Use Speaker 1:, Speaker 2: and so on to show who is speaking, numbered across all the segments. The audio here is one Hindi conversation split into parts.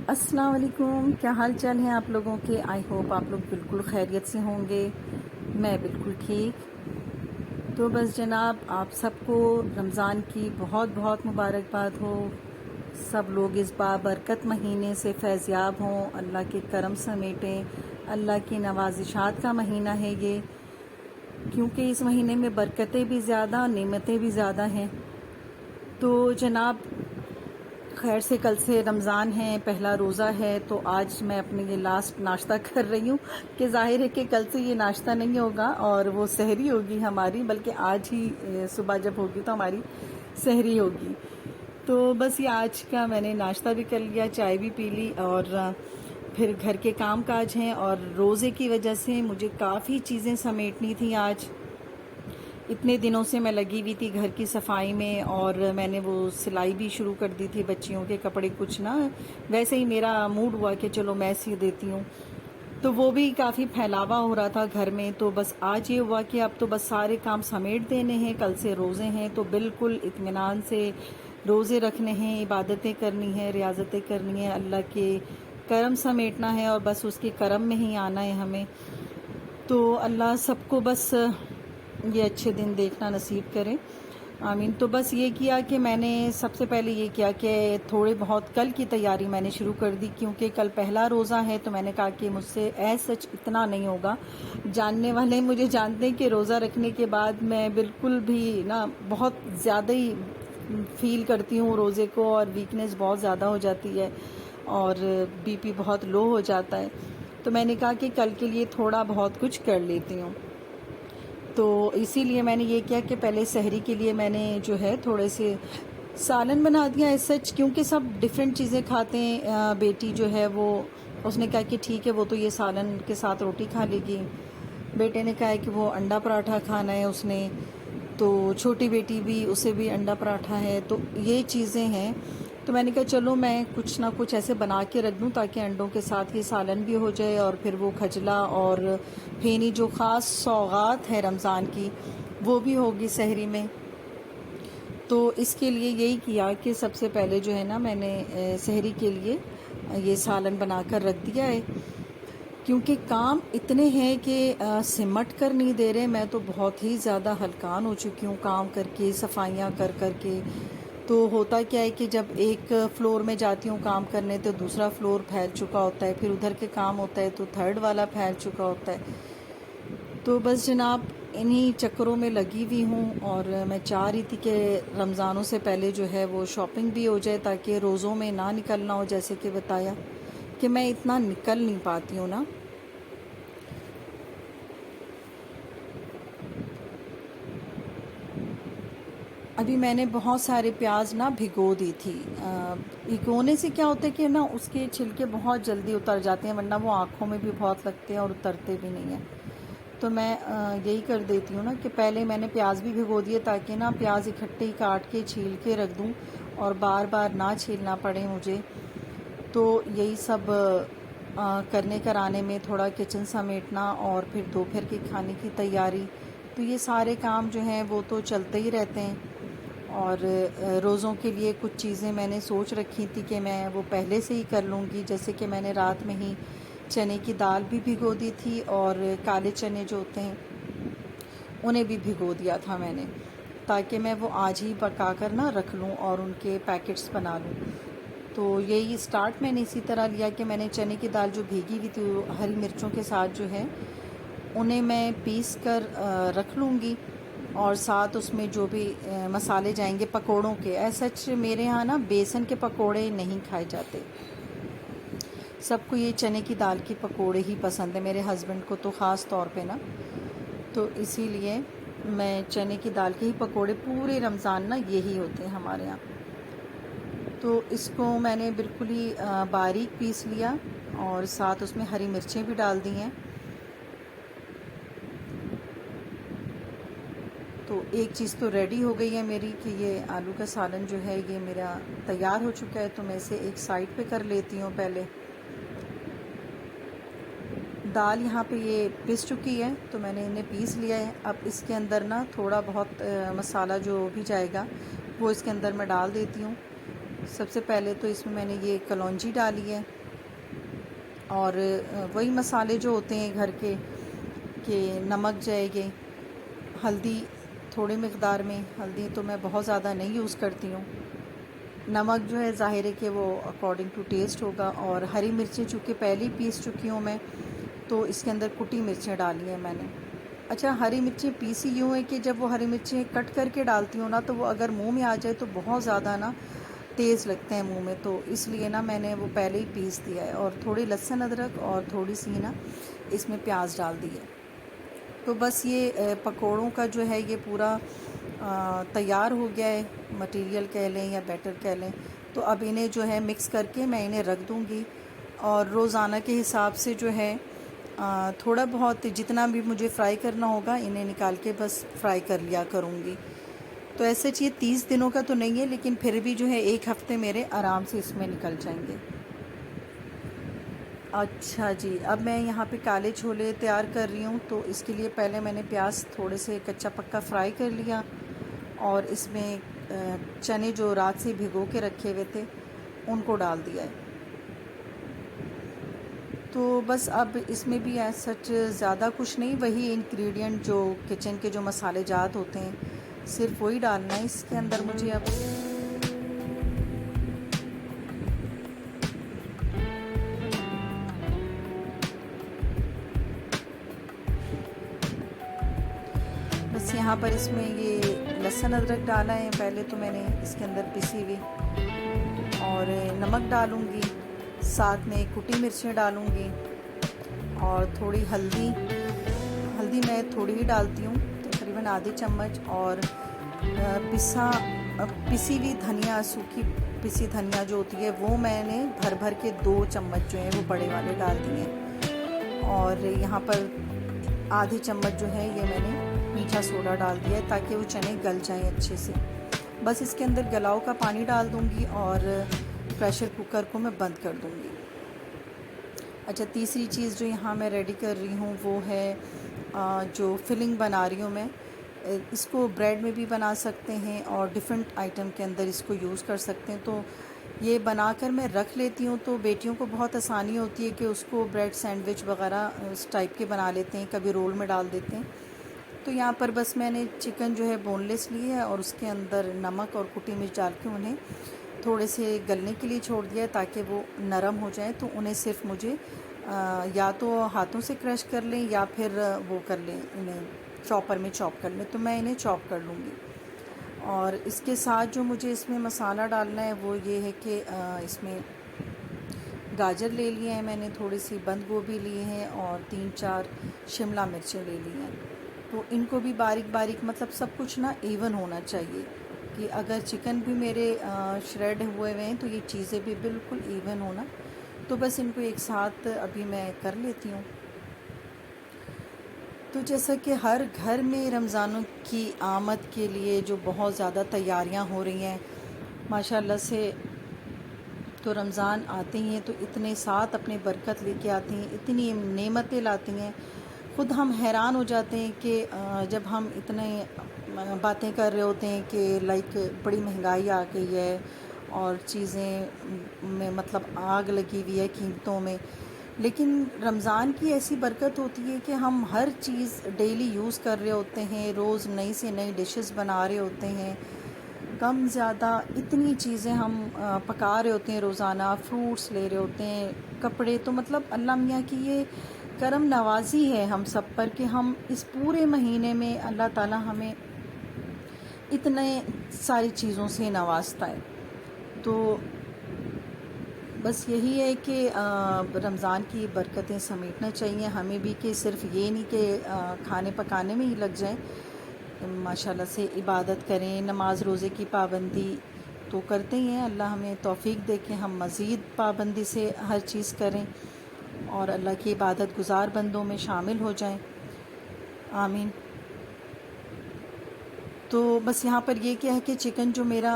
Speaker 1: अस्सलाम वालेकुम, क्या हाल चाल है आप लोगों के। आई होप आप लोग बिल्कुल खैरियत से होंगे। मैं बिल्कुल ठीक। तो बस जनाब, आप सबको रमज़ान की बहुत बहुत मुबारकबाद हो। सब लोग इस बाबरकत महीने से फैज़याब हों, अल्लाह के करम समेटें। अल्लाह की नवाजिशात का महीना है ये, क्योंकि इस महीने में बरकतें भी ज़्यादा, नेमतें भी ज़्यादा हैं। तो जनाब, खैर से कल से रमज़ान है, पहला रोज़ा है, तो आज मैं अपने ये लास्ट नाश्ता कर रही हूँ कि ज़ाहिर है कि कल से ये नाश्ता नहीं होगा और वो सहरी होगी हमारी, बल्कि आज ही सुबह जब होगी तो हमारी सहरी होगी। तो बस ये आज का मैंने नाश्ता भी कर लिया, चाय भी पी ली और फिर घर के काम काज हैं और रोज़े की वजह से मुझे काफ़ी चीज़ें समेटनी थी आज। इतने दिनों से मैं लगी हुई थी घर की सफाई में और मैंने वो सिलाई भी शुरू कर दी थी बच्चियों के कपड़े कुछ ना, वैसे ही मेरा मूड हुआ कि चलो मैं सी देती हूँ। तो वो भी काफ़ी फैलावा हो रहा था घर में। तो बस आज ये हुआ कि अब तो बस सारे काम समेट देने हैं, कल से रोज़े हैं तो बिल्कुल इत्मीनान से रोज़े रखने हैं, इबादतें करनी है, रियाजतें करनी है, अल्लाह के करम समेटना है और बस उसके करम में ही आना है हमें। तो अल्लाह सबको बस ये अच्छे दिन देखना नसीब करे, आमीन। तो बस ये किया कि मैंने सबसे पहले ये किया कि थोड़े बहुत कल की तैयारी मैंने शुरू कर दी, क्योंकि कल पहला रोज़ा है। तो मैंने कहा कि मुझसे ऐसा सच इतना नहीं होगा। जानने वाले मुझे जानते हैं कि रोज़ा रखने के बाद मैं बिल्कुल भी ना बहुत ज़्यादा ही फील करती हूँ रोज़े को, और वीकनेस बहुत ज़्यादा हो जाती है और बीपी बहुत लो हो जाता है। तो मैंने कहा कि कल के लिए थोड़ा बहुत कुछ कर लेती हूँ। तो इसीलिए मैंने ये किया कि पहले सहरी के लिए मैंने जो है थोड़े से सालन बना दिया है सच, क्योंकि सब डिफरेंट चीज़ें खाते हैं। बेटी जो है वो, उसने कहा कि ठीक है, वो तो ये सालन के साथ रोटी खा लेगी। बेटे ने कहा है कि वो अंडा पराठा खाना है उसने, तो छोटी बेटी भी, उसे भी अंडा पराठा है। तो ये चीज़ें हैं। तो मैंने कहा चलो मैं कुछ ना कुछ ऐसे बना के रख दूं ताकि अंडों के साथ ये सालन भी हो जाए और फिर वो खजला और फेनी जो ख़ास सौगात है रमज़ान की, वो भी होगी सहरी में। तो इसके लिए यही किया कि सबसे पहले जो है ना, मैंने सहरी के लिए ये सालन बनाकर रख दिया है, क्योंकि काम इतने हैं कि सिमट कर नहीं दे रहे। मैं तो बहुत ही ज़्यादा हलकान हो चुकी हूँ काम करके, सफाइयाँ कर कर के। तो होता क्या है कि जब एक फ्लोर में जाती हूँ काम करने तो दूसरा फ्लोर फैल चुका होता है, फिर उधर के काम होता है तो थर्ड वाला फैल चुका होता है। तो बस जनाब, इन्हीं चक्करों में लगी हुई हूँ और मैं चाह रही थी कि रमज़ानों से पहले जो है वो शॉपिंग भी हो जाए, ताकि रोज़ों में ना निकलना हो। जैसे कि बताया कि मैं इतना निकल नहीं पाती हूँ ना। अभी मैंने बहुत सारे प्याज ना भिगो दी थी। भिगोने से क्या होता है कि ना उसके छिलके बहुत जल्दी उतर जाते हैं, वरना वो आँखों में भी बहुत लगते हैं और उतरते भी नहीं हैं। तो मैं यही कर देती हूँ ना कि पहले मैंने प्याज भी भिगो दिए, ताकि ना प्याज इकट्ठे ही काट के छील के रख दूँ और बार बार ना छीलना पड़े मुझे। तो यही सब करने कराने में थोड़ा किचन समेटना और फिर दोपहर के खाने की तैयारी, तो ये सारे काम जो हैं वो तो चलते ही रहते हैं। और रोज़ों के लिए कुछ चीज़ें मैंने सोच रखी थी कि मैं वो पहले से ही कर लूँगी। जैसे कि मैंने रात में ही चने की दाल भी भिगो दी थी और काले चने जो होते हैं उन्हें भी भिगो दिया था मैंने, ताकि मैं वो आज ही पका कर ना रख लूँ और उनके पैकेट्स बना लूँ। तो यही स्टार्ट मैंने इसी तरह लिया कि मैंने चने की दाल जो भीगी हुई थी वो हरी मिर्चों के साथ जो है उन्हें मैं पीस कर रख लूँगी, और साथ उसमें जो भी मसाले जाएंगे पकोड़ों के। सच मेरे यहाँ ना बेसन के पकोड़े नहीं खाए जाते, सबको ये चने की दाल की पकोड़े ही पसंद है, मेरे हस्बैंड को तो ख़ास तौर पे ना। तो इसीलिए मैं चने की दाल के ही पकोड़े, पूरे रमज़ान ना यही होते हैं हमारे यहाँ। तो इसको मैंने बिल्कुल ही बारीक पीस लिया और साथ उसमें हरी मिर्चें भी डाल दी हैं। तो एक चीज़ तो रेडी हो गई है मेरी कि ये आलू का सालन जो है ये मेरा तैयार हो चुका है। तो मैं इसे एक साइड पे कर लेती हूँ। पहले दाल यहाँ पे ये पिस चुकी है तो मैंने इन्हें पीस लिया है। अब इसके अंदर ना थोड़ा बहुत मसाला जो भी जाएगा वो इसके अंदर मैं डाल देती हूँ। सबसे पहले तो इसमें मैंने ये कलौंजी डाली है, और वही मसाले जो होते हैं घर के, कि नमक जाएगी, हल्दी थोड़ी मकदार में, हल्दी तो मैं बहुत ज़्यादा नहीं यूज़ करती हूँ। नमक जो है ज़ाहिर है कि वो अकॉर्डिंग टू टेस्ट होगा। और हरी मिर्चें चूँकि पहले ही पीस चुकी हूँ मैं, तो इसके अंदर कुटी मिर्चें डाली हैं मैंने। अच्छा, हरी मिर्चें पीसी यूँ है कि जब वो हरी मिर्चें कट करके डालती हूँ ना, तो वो अगर मुंह में आ जाए तो बहुत ज़्यादा ना तेज़ लगते हैं मुंह में, तो इसलिए ना मैंने वो पहले ही पीस दिया है। और थोड़ी लहसुन अदरक और थोड़ी सी ना इसमें प्याज डाल दी है। तो बस ये पकोड़ों का जो है ये पूरा तैयार हो गया है, मटेरियल कह लें या बैटर कह लें। तो अब इन्हें जो है मिक्स करके मैं इन्हें रख दूँगी, और रोज़ाना के हिसाब से जो है थोड़ा बहुत जितना भी मुझे फ्राई करना होगा इन्हें निकाल के बस फ्राई कर लिया करूँगी। तो ऐसे ये 30 दिनों का तो नहीं है, लेकिन फिर भी जो है 1 हफ़्ते मेरे आराम से इसमें निकल जाएंगे। अच्छा जी, अब मैं यहाँ पे काले छोले तैयार कर रही हूँ। तो इसके लिए पहले मैंने प्याज थोड़े से कच्चा पक्का फ्राई कर लिया, और इसमें चने जो रात से भिगो के रखे हुए थे उनको डाल दिया है। तो बस अब इसमें भी एज सच ज़्यादा कुछ नहीं, वही इंग्रेडिएंट जो किचन के जो मसाले जात होते हैं सिर्फ वही डालना है इसके अंदर मुझे अब। बस यहाँ पर इसमें ये लहसुन अदरक डाला है पहले, तो मैंने इसके अंदर पिसी हुई, और नमक डालूँगी, साथ में कुटी मिर्चें डालूँगी, और थोड़ी हल्दी। हल्दी मैं थोड़ी ही डालती हूँ, तकरीबन आधी चम्मच। और पिसी हुई धनिया, सूखी पिसी धनिया जो होती है वो मैंने भर भर के 2 चम्मच जो है वो बड़े वाले डाल दिए। और यहाँ पर आधी चम्मच जो है ये मैंने मीठा सोडा डाल दिया है, ताकि वो चने गल जाएं अच्छे से। बस इसके अंदर गलाव का पानी डाल दूँगी, और प्रेशर कुकर को मैं बंद कर दूँगी। अच्छा, तीसरी चीज़ जो यहाँ मैं रेडी कर रही हूँ वो है जो फिलिंग बना रही हूँ मैं। इसको ब्रेड में भी बना सकते हैं, और डिफरेंट आइटम के अंदर इसको यूज़ कर सकते हैं। तो ये बनाकर मैं रख लेती हूँ, तो बेटियों को बहुत आसानी होती है कि उसको ब्रेड सैंडविच वगैरह उस टाइप के बना लेते हैं, कभी रोल में डाल देते हैं। तो यहाँ पर बस मैंने चिकन जो है बोनलेस ली है, और उसके अंदर नमक और कुटी मिर्च डाल के उन्हें थोड़े से गलने के लिए छोड़ दिया है, ताकि वो नरम हो जाए। तो उन्हें सिर्फ मुझे या तो हाथों से क्रश कर लें, या फिर वो कर लें, इन्हें चॉपर में चॉप कर लें। तो मैं इन्हें चॉप कर लूँगी। और इसके साथ जो मुझे इसमें मसाला डालना है वो ये है कि इसमें गाजर ले लिए हैं मैंने, थोड़ी सी बंद गोभी लिए हैं, और 3-4 शिमला मिर्चें ले ली हैं। तो इनको भी बारीक बारीक, मतलब सब कुछ ना इवन होना चाहिए, कि अगर चिकन भी मेरे श्रेड हुए हुए हैं तो ये चीज़ें भी बिल्कुल इवन होना। तो बस इनको एक साथ अभी मैं कर लेती हूँ। तो जैसा कि हर घर में रमज़ानों की आमद के लिए जो बहुत ज़्यादा तैयारियां हो रही हैं माशाल्लाह से, तो रमज़ान आते ही हैं तो इतने साथ अपने बरकत लेके आती हैं, इतनी नेमतें लाती हैं। ख़ुद हम हैरान हो जाते हैं कि जब हम इतने बातें कर रहे होते हैं कि लाइक बड़ी महंगाई आ गई है, और चीज़ें में मतलब आग लगी हुई है कीमतों में, लेकिन रमज़ान की ऐसी बरकत होती है कि हम हर चीज़ डेली यूज़ कर रहे होते हैं, रोज़ नई से नई डिशेस बना रहे होते हैं, कम ज़्यादा इतनी चीज़ें हम पका रहे होते हैं रोज़ाना, फ्रूट्स ले रहे होते हैं, कपड़े। तो मतलब अल्लाह मियाँ की ये करम नवाज़ी है हम सब पर, कि हम इस पूरे महीने में अल्लाह ताला हमें इतने सारी चीज़ों से नवाजता है। तो बस यही है कि रमज़ान की बरकतें समेटना चाहिए हमें भी, कि सिर्फ़ ये नहीं कि खाने पकाने में ही लग जाएं, माशाल्लाह से इबादत करें, नमाज रोज़े की पाबंदी तो करते ही हैं। अल्लाह हमें तौफ़ीक दे कि हम मज़ीद पाबंदी से हर चीज़ करें, और अल्लाह की इबादत गुज़ार बंदों में शामिल हो जाएं। आमीन। तो बस यहाँ पर ये क्या है कि चिकन जो मेरा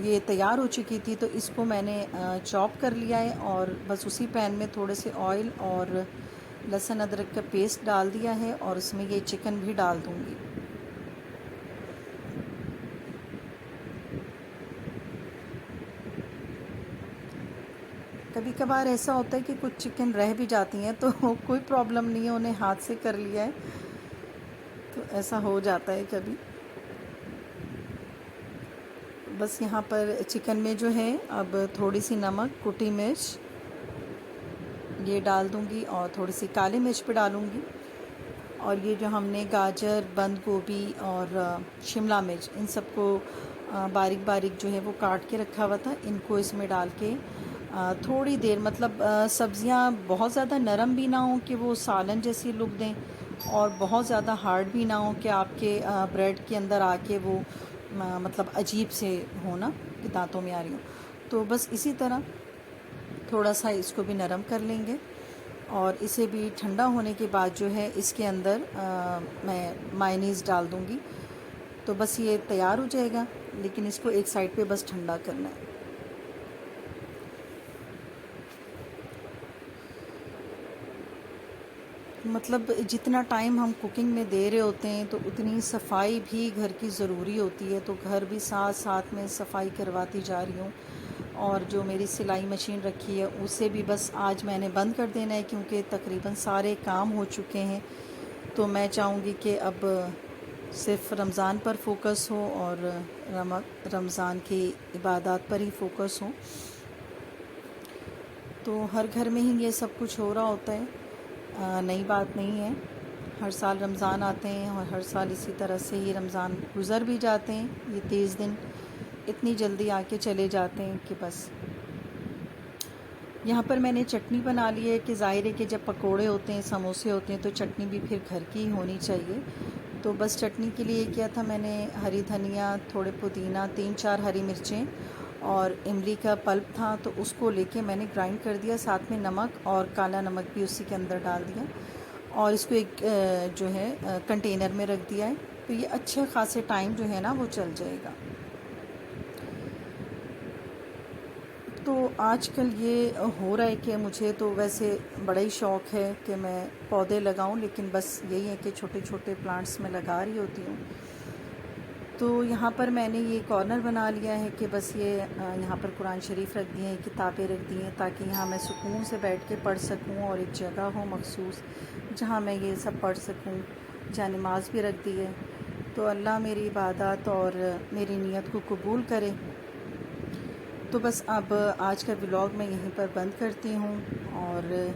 Speaker 1: ये तैयार हो चुकी थी, तो इसको मैंने चॉप कर लिया है, और बस उसी पैन में थोड़े से ऑयल और लहसुन अदरक का पेस्ट डाल दिया है, और उसमें ये चिकन भी डाल दूँगी। कभी कभार ऐसा होता है कि कुछ चिकन रह भी जाती हैं तो कोई प्रॉब्लम नहीं है, उन्हें हाथ से कर लिया है, तो ऐसा हो जाता है कभी। बस यहाँ पर चिकन में जो है अब थोड़ी सी नमक, कुटी मिर्च ये डाल दूँगी और थोड़ी सी काली मिर्च भी डालूँगी। और ये जो हमने गाजर, बंद गोभी और शिमला मिर्च इन सबको बारीक बारीक जो है वो काट के रखा हुआ था, इनको इसमें डाल के थोड़ी देर, मतलब सब्ज़ियाँ बहुत ज़्यादा नरम भी ना हो कि वो सालन जैसी लुक दें, और बहुत ज़्यादा हार्ड भी ना हो कि आपके ब्रेड के अंदर आके वो मतलब अजीब से हो ना कि दांतों में आ रही हो। तो बस इसी तरह थोड़ा सा इसको भी नरम कर लेंगे, और इसे भी ठंडा होने के बाद जो है इसके अंदर मैं मायोनीज़ डाल दूँगी। तो बस ये तैयार हो जाएगा, लेकिन इसको एक साइड पे बस ठंडा करना है। मतलब जितना टाइम हम कुकिंग में दे रहे होते हैं तो उतनी सफाई भी घर की ज़रूरी होती है, तो घर भी साथ साथ में सफाई करवाती जा रही हूँ। और जो मेरी सिलाई मशीन रखी है उसे भी बस आज मैंने बंद कर देना है, क्योंकि तकरीबन सारे काम हो चुके हैं। तो मैं चाहूँगी कि अब सिर्फ़ रमज़ान पर फोकस हो और रमज़ान की इबादत पर ही फोकस हो। तो हर घर में ही ये सब कुछ हो रहा होता है, नई बात नहीं है। हर साल रमज़ान आते हैं और हर साल इसी तरह से ही रमज़ान गुज़र भी जाते हैं। ये 30 दिन इतनी जल्दी आके चले जाते हैं कि बस। यहाँ पर मैंने चटनी बना ली है कि ज़ाहिर है कि जब पकोड़े होते हैं, समोसे होते हैं, तो चटनी भी फिर घर की होनी चाहिए। तो बस चटनी के लिए किया था मैंने, हरी धनिया, थोड़े पुदीना, 3-4 हरी मिर्चें और इमली का पल्प था तो उसको लेके मैंने ग्राइंड कर दिया, साथ में नमक और काला नमक भी उसी के अंदर डाल दिया, और इसको एक जो है कंटेनर में रख दिया है। तो ये अच्छे खासे टाइम जो है ना वो चल जाएगा। तो आजकल ये हो रहा है कि मुझे तो वैसे बड़ा ही शौक़ है कि मैं पौधे लगाऊं, लेकिन बस यही है कि छोटे छोटे प्लांट्स में लगा रही होती हूँ। तो यहाँ पर मैंने ये कॉर्नर बना लिया है कि बस ये यहाँ पर कुरान शरीफ रख दिए हैं, किताबें रख दी हैं, ताकि यहाँ मैं सुकून से बैठ के पढ़ सकूँ, और एक जगह हो मखसूस जहाँ मैं ये सब पढ़ सकूँ। जहाँ नमाज भी रख दी है। तो अल्लाह मेरी इबादत और मेरी नीयत को कबूल करे। तो बस अब आज का व्लॉग मैं यहीं पर बंद करती हूँ, और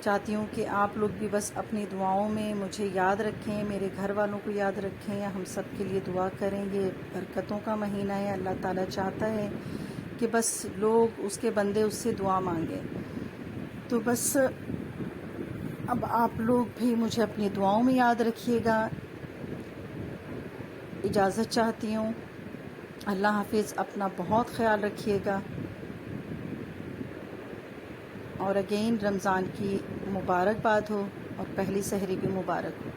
Speaker 1: चाहती हूँ कि आप लोग भी बस अपनी दुआओं में मुझे याद रखें, मेरे घर वालों को याद रखें, हम सब के लिए दुआ करें। ये बरकतों का महीना है, अल्लाह ताला चाहता है कि बस लोग उसके बंदे उससे दुआ मांगें। तो बस अब आप लोग भी मुझे अपनी दुआओं में याद रखिएगा। इजाज़त चाहती हूँ। अल्लाह हाफिज़, अपना बहुत ख्याल रखिएगा, और अगेन रमज़ान की मुबारकबाद हो और पहली सहरी भी मुबारक हो।